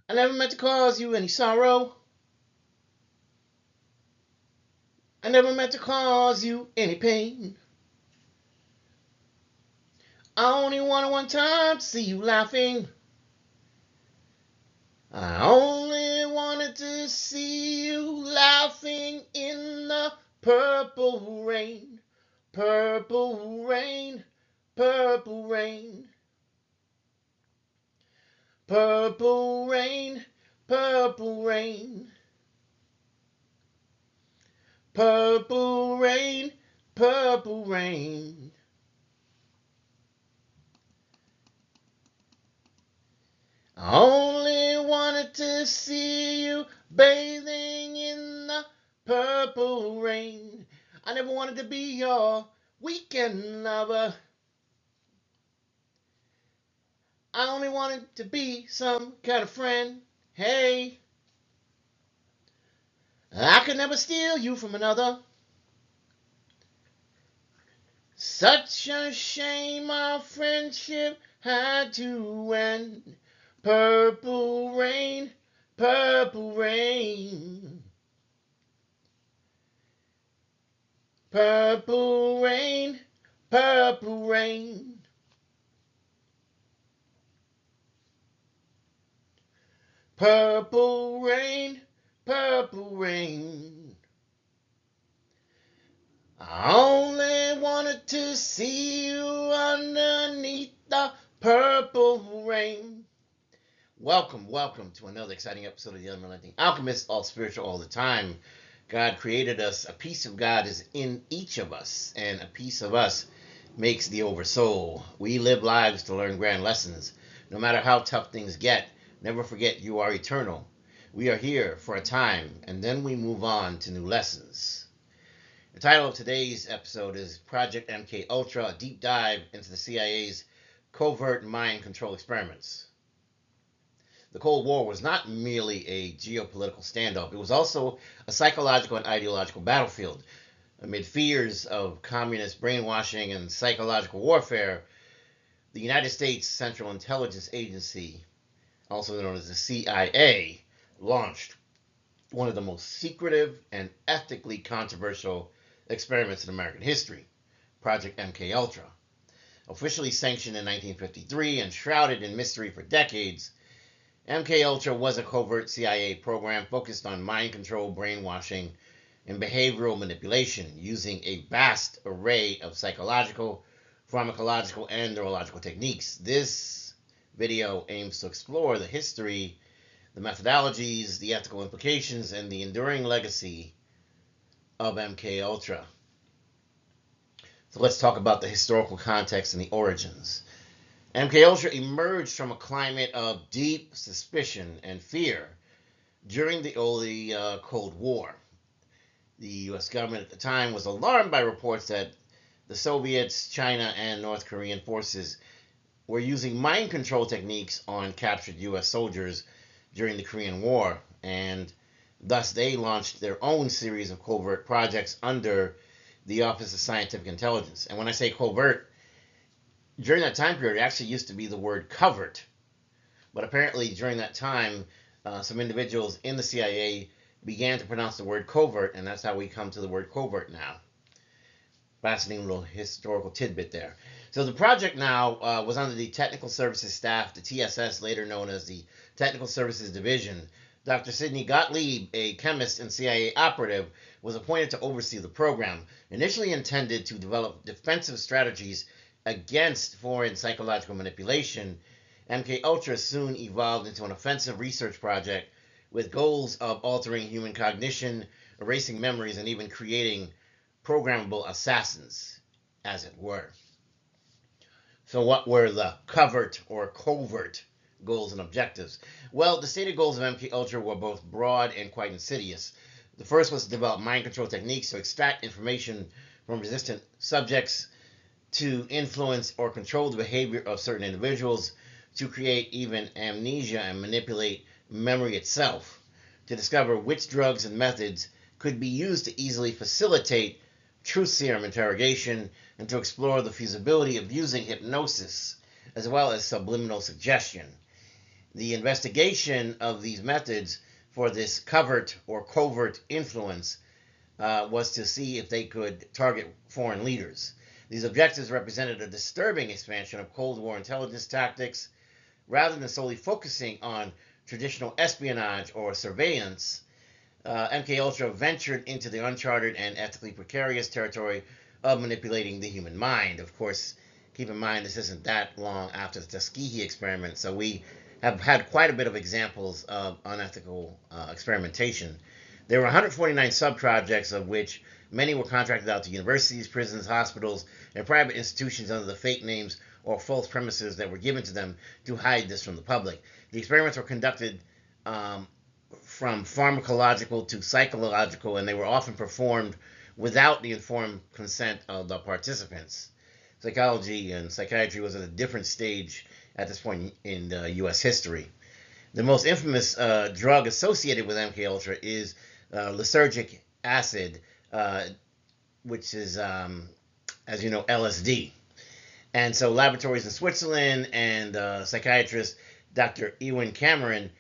I never meant to cause you any sorrow. I never meant to cause you any pain. I only wanted one time to see you laughing. I only wanted to see you laughing in the purple rain. Purple rain, purple rain. Purple rain, purple rain. Purple rain, purple rain. I only wanted to see you bathing in the purple rain. I never wanted to be your weekend lover. I only wanted to be some kind of friend. Hey, I could never steal you from another. Such a shame our friendship had to end. Purple rain, purple rain. Purple rain, purple rain. Purple rain, purple rain. I only wanted to see you underneath the purple rain. Welcome to another exciting episode of the Unrelenting Alchemist, all spiritual all the time. God created us. A piece of God is in each of us, and a piece of us makes the oversoul. We live lives to learn grand lessons. No matter how tough things get, never forget you are eternal. We are here for a time, and then we move on to new lessons. The title of today's episode is Project MKUltra, a deep dive into the CIA's covert mind control experiments. The Cold War was not merely a geopolitical standoff, it was also a psychological and ideological battlefield. Amid fears of communist brainwashing and psychological warfare, the United States Central Intelligence Agency, also known as the CIA, launched one of the most secretive and ethically controversial experiments in American history, Project MKUltra. Officially sanctioned in 1953 and shrouded in mystery for decades, MKUltra was a covert CIA program focused on mind control, brainwashing, and behavioral manipulation using a vast array of psychological, pharmacological, and neurological techniques. This video aims to explore the history, the methodologies, the ethical implications, and the enduring legacy of MKUltra. So let's talk about the historical context and the origins. MKUltra emerged from a climate of deep suspicion and fear during the early Cold War. The U.S. government at the time was alarmed by reports that the Soviets, China, and North Korean forces were using mind control techniques on captured U.S. soldiers during the Korean War, and thus they launched their own series of covert projects under the Office of Scientific Intelligence. And when I say covert, during that time period, it actually used to be the word covert. But apparently during that time, some individuals in the CIA began to pronounce the word covert, and that's how we come to the word covert now. Fascinating little historical tidbit there. So the project now was under the Technical Services Staff, the TSS, later known as the Technical Services Division. Dr. Sidney Gottlieb, a chemist and CIA operative, was appointed to oversee the program, initially intended to develop defensive strategies against foreign psychological manipulation. MKUltra soon evolved into an offensive research project with goals of altering human cognition, erasing memories, and even creating programmable assassins, as it were. So what were the covert or covert goals and objectives? Well, the stated goals of MKUltra were both broad and quite insidious. The first was to develop mind control techniques to extract information from resistant subjects, to influence or control the behavior of certain individuals, to create even amnesia and manipulate memory itself, to discover which drugs and methods could be used to easily facilitate truth serum interrogation, and to explore the feasibility of using hypnosis as well as subliminal suggestion. The investigation of these methods for this covert or covert influence was to see if they could target foreign leaders. These objectives represented a disturbing expansion of Cold War intelligence tactics. Rather than solely focusing on traditional espionage or surveillance, MKUltra ventured into the uncharted and ethically precarious territory of manipulating the human mind. Of course, keep in mind this isn't that long after the Tuskegee experiment, so we have had quite a bit of examples of unethical experimentation. There were 149 sub-projects, of which many were contracted out to universities, prisons, hospitals, and private institutions under the fake names or false premises that were given to them to hide this from the public. The experiments were conducted from pharmacological to psychological, and they were often performed without the informed consent of the participants. Psychology and psychiatry was at a different stage at this point in U.S. history. The most infamous drug associated with MKUltra is lysergic acid, which is, as you know, LSD. And so laboratories in Switzerland and psychiatrist Dr. Ewan Cameron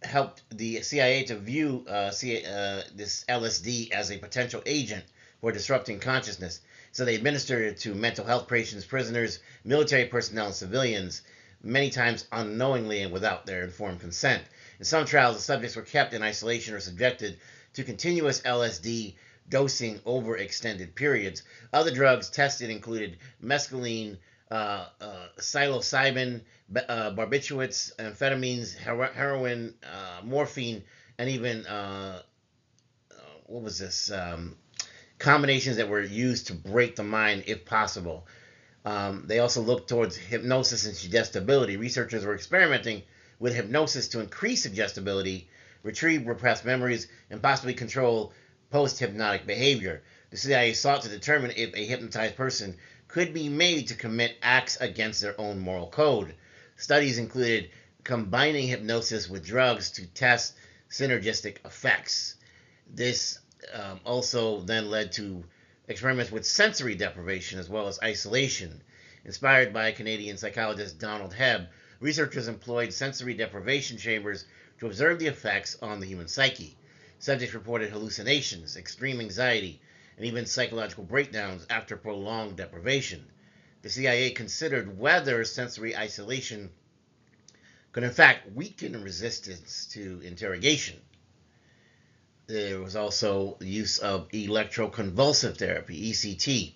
helped the CIA to view this LSD as a potential agent for disrupting consciousness. So they administered it to mental health patients, prisoners, military personnel, and civilians, many times unknowingly and without their informed consent. In some trials, the subjects were kept in isolation or subjected to continuous LSD dosing over extended periods. Other drugs tested included mescaline, psilocybin, barbiturates, amphetamines, heroin, morphine, and even combinations that were used to break the mind if possible. They also looked towards hypnosis and suggestibility. Researchers were experimenting with hypnosis to increase suggestibility, retrieve repressed memories, and possibly control post-hypnotic behavior. The CIA sought to determine if a hypnotized person could be made to commit acts against their own moral code. Studies included combining hypnosis with drugs to test synergistic effects. This also then led to experiments with sensory deprivation as well as isolation. Inspired by Canadian psychologist Donald Hebb, researchers employed sensory deprivation chambers to observe the effects on the human psyche. Subjects reported hallucinations, extreme anxiety, and even psychological breakdowns after prolonged deprivation. The CIA considered whether sensory isolation could in fact weaken resistance to interrogation. There was also the use of electroconvulsive therapy, ECT,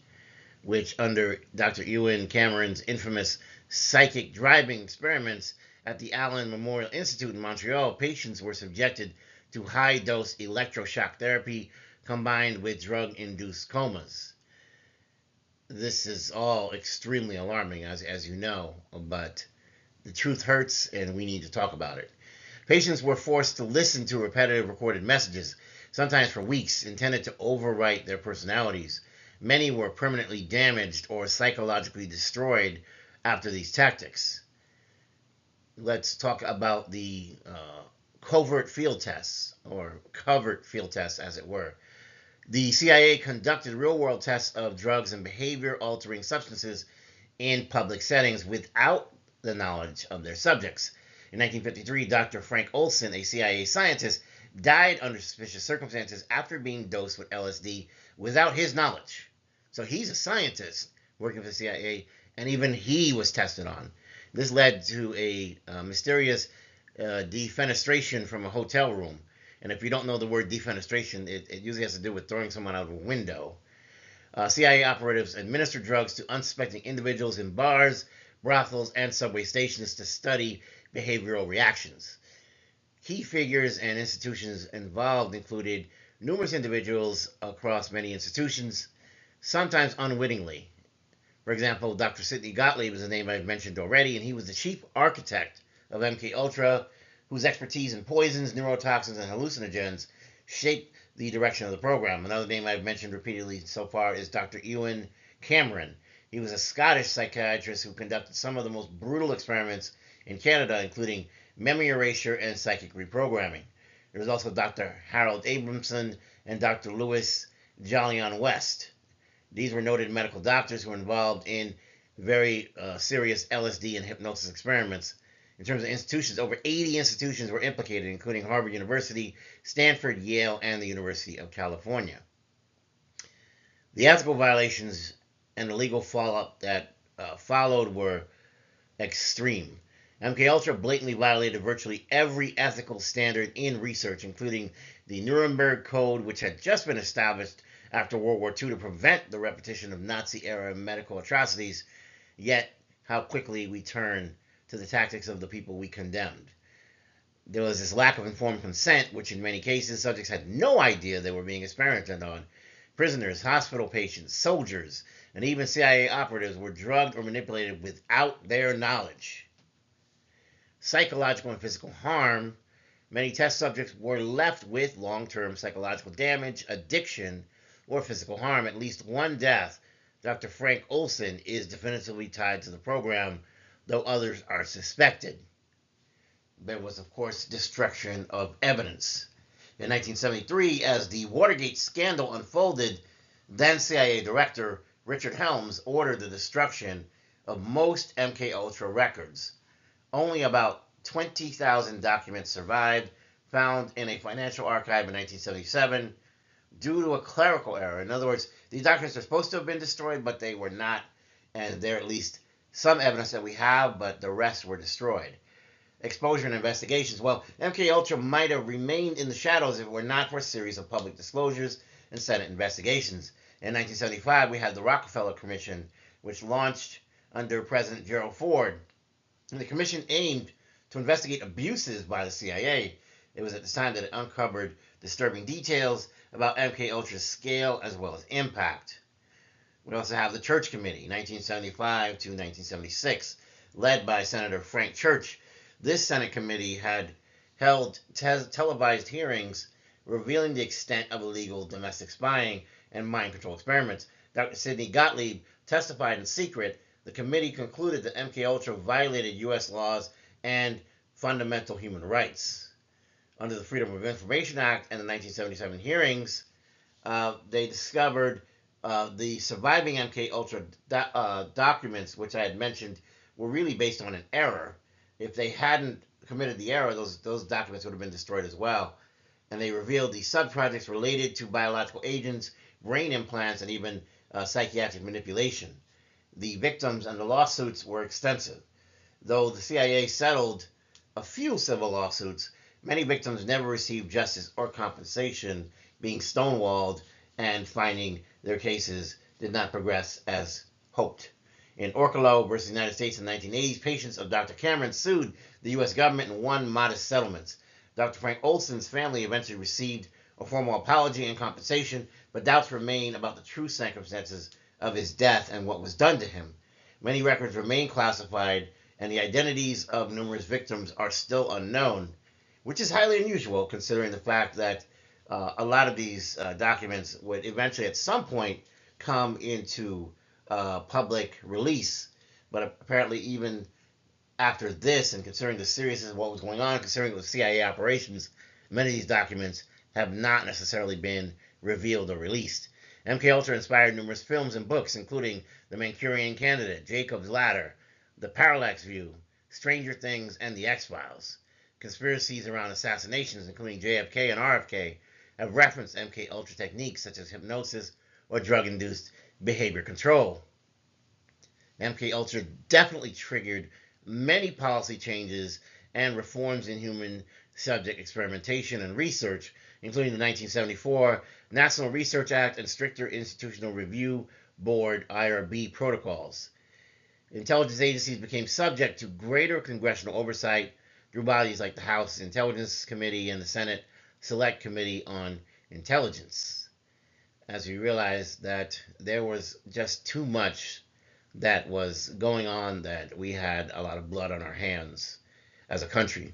which under Dr. Ewan Cameron's infamous psychic driving experiments at the Allen Memorial Institute in Montreal, patients were subjected to high-dose electroshock therapy combined with drug-induced comas. This is all extremely alarming, as you know, but the truth hurts and we need to talk about it. Patients were forced to listen to repetitive recorded messages, sometimes for weeks, intended to overwrite their personalities. Many were permanently damaged or psychologically destroyed after these tactics. Let's talk about the covert field tests, or covert field tests, as it were. The CIA conducted real-world tests of drugs and behavior-altering substances in public settings without the knowledge of their subjects. In 1953, Dr. Frank Olson, a CIA scientist, died under suspicious circumstances after being dosed with LSD without his knowledge. So he's a scientist working for the CIA, and even he was tested on. This led to a mysterious defenestration from a hotel room. And if you don't know the word defenestration, it usually has to do with throwing someone out of a window. CIA operatives administered drugs to unsuspecting individuals in bars, brothels, and subway stations to study behavioral reactions. Key figures and institutions involved included numerous individuals across many institutions, sometimes unwittingly. For example, Dr. Sidney Gottlieb is a name I've mentioned already, and he was the chief architect of MKUltra, whose expertise in poisons, neurotoxins, and hallucinogens shaped the direction of the program. Another name I've mentioned repeatedly so far is Dr. Ewan Cameron. He was a Scottish psychiatrist who conducted some of the most brutal experiments in Canada, including memory erasure and psychic reprogramming. There was also Dr. Harold Abramson and Dr. Louis Jolyon West. These were noted medical doctors who were involved in very serious LSD and hypnosis experiments. In terms of institutions, over 80 institutions were implicated, including Harvard University, Stanford, Yale, and the University of California. The ethical violations and the legal fallout that followed were extreme. MKUltra blatantly violated virtually every ethical standard in research, including the Nuremberg Code, which had just been established after World War II to prevent the repetition of Nazi-era medical atrocities, yet how quickly we turn to the tactics of the people we condemned. There was this lack of informed consent, which in many cases subjects had no idea they were being experimented on. Prisoners, hospital patients, soldiers, and even CIA operatives were drugged or manipulated without their knowledge. Psychological and physical harm. Many test subjects were left with long-term psychological damage, addiction, or physical harm. At least one death, Dr. Frank Olson, is definitively tied to the program, though others are suspected. There was, of course, destruction of evidence. In 1973, as the Watergate scandal unfolded, then CIA Director Richard Helms ordered the destruction of most MKUltra records. Only about 20,000 documents survived, found in a financial archive in 1977, due to a clerical error. In other words, these documents are supposed to have been destroyed, but they were not, and there are at least some evidence that we have, but the rest were destroyed. Exposure and investigations. Well, MKUltra might have remained in the shadows if it were not for a series of public disclosures and Senate investigations. In 1975, we had the Rockefeller Commission, which launched under President Gerald Ford. And the commission aimed to investigate abuses by the CIA. It was at this time that it uncovered disturbing details about MKUltra's scale as well as impact. We also have the Church Committee, 1975 to 1976, led by Senator Frank Church. This Senate committee had held televised hearings revealing the extent of illegal domestic spying and mind control experiments. Dr. Sidney Gottlieb testified in secret. The committee concluded that MKUltra violated U.S. laws and fundamental human rights. Under the Freedom of Information Act and the 1977 hearings, they discovered the surviving MKUltra documents, which I had mentioned, were really based on an error. If they hadn't committed the error, those documents would have been destroyed as well. And they revealed the sub-projects related to biological agents, brain implants, and even psychiatric manipulation. The victims and the lawsuits were extensive. Though the CIA settled a few civil lawsuits, many victims never received justice or compensation, being stonewalled and finding their cases did not progress as hoped. In Orkalo versus the United States in the 1980s, patients of Dr. Cameron sued the U.S. government and won modest settlements. Dr. Frank Olson's family eventually received a formal apology and compensation, but doubts remain about the true circumstances of his death and what was done to him. Many records remain classified, and the identities of numerous victims are still unknown, which is highly unusual considering the fact that a lot of these documents would eventually at some point come into public release. But apparently even after this, and considering the seriousness of what was going on, considering the CIA operations, many of these documents have not necessarily been revealed or released. MKUltra inspired numerous films and books, including The Manchurian Candidate, Jacob's Ladder, The Parallax View, Stranger Things, and The X-Files. Conspiracies around assassinations, including JFK and RFK, have referenced MKUltra techniques such as hypnosis or drug-induced behavior control. MKUltra definitely triggered many policy changes and reforms in human subject experimentation and research, including the 1974 National Research Act and stricter Institutional Review Board (IRB) protocols. Intelligence agencies became subject to greater congressional oversight through bodies like the House Intelligence Committee and the Senate Select Committee on Intelligence, as we realized that there was just too much that was going on, that we had a lot of blood on our hands as a country.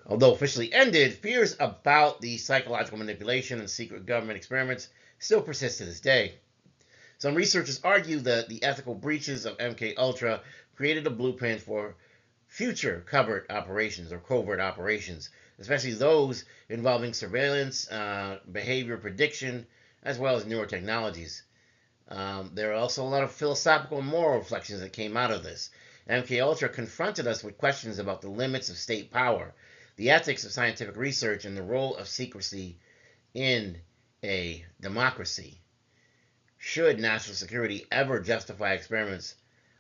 Although officially ended, fears about the psychological manipulation and secret government experiments still persist to this day. Some researchers argue that the ethical breaches of MKUltra created a blueprint for future covert operations or covert operations, especially those involving surveillance, behavior prediction, as well as neurotechnologies. There are also a lot of philosophical and moral reflections that came out of this. MKUltra confronted us with questions about the limits of state power, the ethics of scientific research, and the role of secrecy in a democracy. Should national security ever justify experiments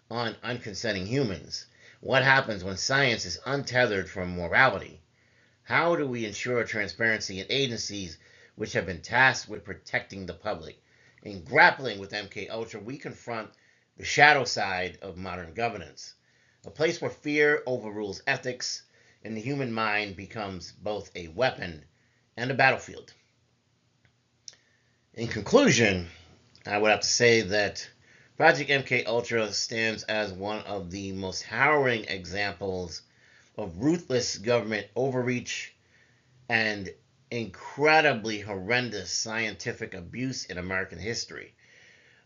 on unconsenting humans? What happens when science is untethered from morality? How do we ensure transparency in agencies which have been tasked with protecting the public? In grappling with MKUltra, we confront the shadow side of modern governance, a place where fear overrules ethics and the human mind becomes both a weapon and a battlefield. In conclusion, I would have to say that Project MKUltra stands as one of the most harrowing examples of ruthless government overreach and incredibly horrendous scientific abuse in American history.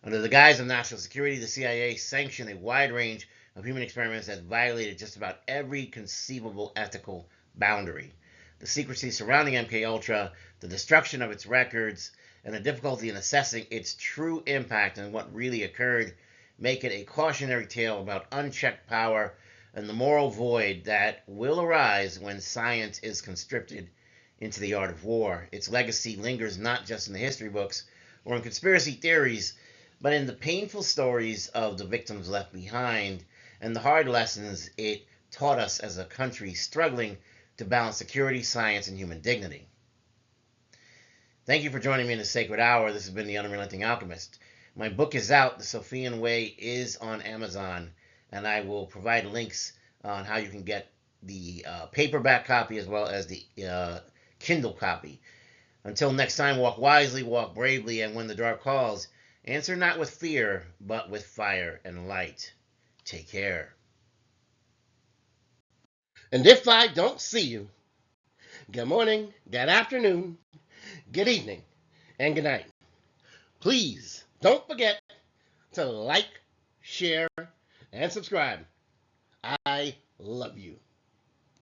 Under the guise of national security, the CIA sanctioned a wide range of human experiments that violated just about every conceivable ethical boundary. The secrecy surrounding MKUltra, the destruction of its records, and the difficulty in assessing its true impact on what really occurred make it a cautionary tale about unchecked power and the moral void that will arise when science is conscripted into the art of war. Its legacy lingers not just in the history books or in conspiracy theories, but in the painful stories of the victims left behind and the hard lessons it taught us as a country struggling to balance security, science, and human dignity. Thank you for joining me in the Sacred Hour. This has been the Unrelenting Alchemist. My book is out. The SOPHIAN Way is on Amazon, and I will provide links on how you can get the paperback copy as well as the Kindle copy. Until next time, walk wisely, walk bravely, and when the dark calls, answer not with fear, but with fire and light. Take care. And if I don't see you, good morning, good afternoon, good evening, and good night. Please don't forget to like, share, and subscribe. I love you.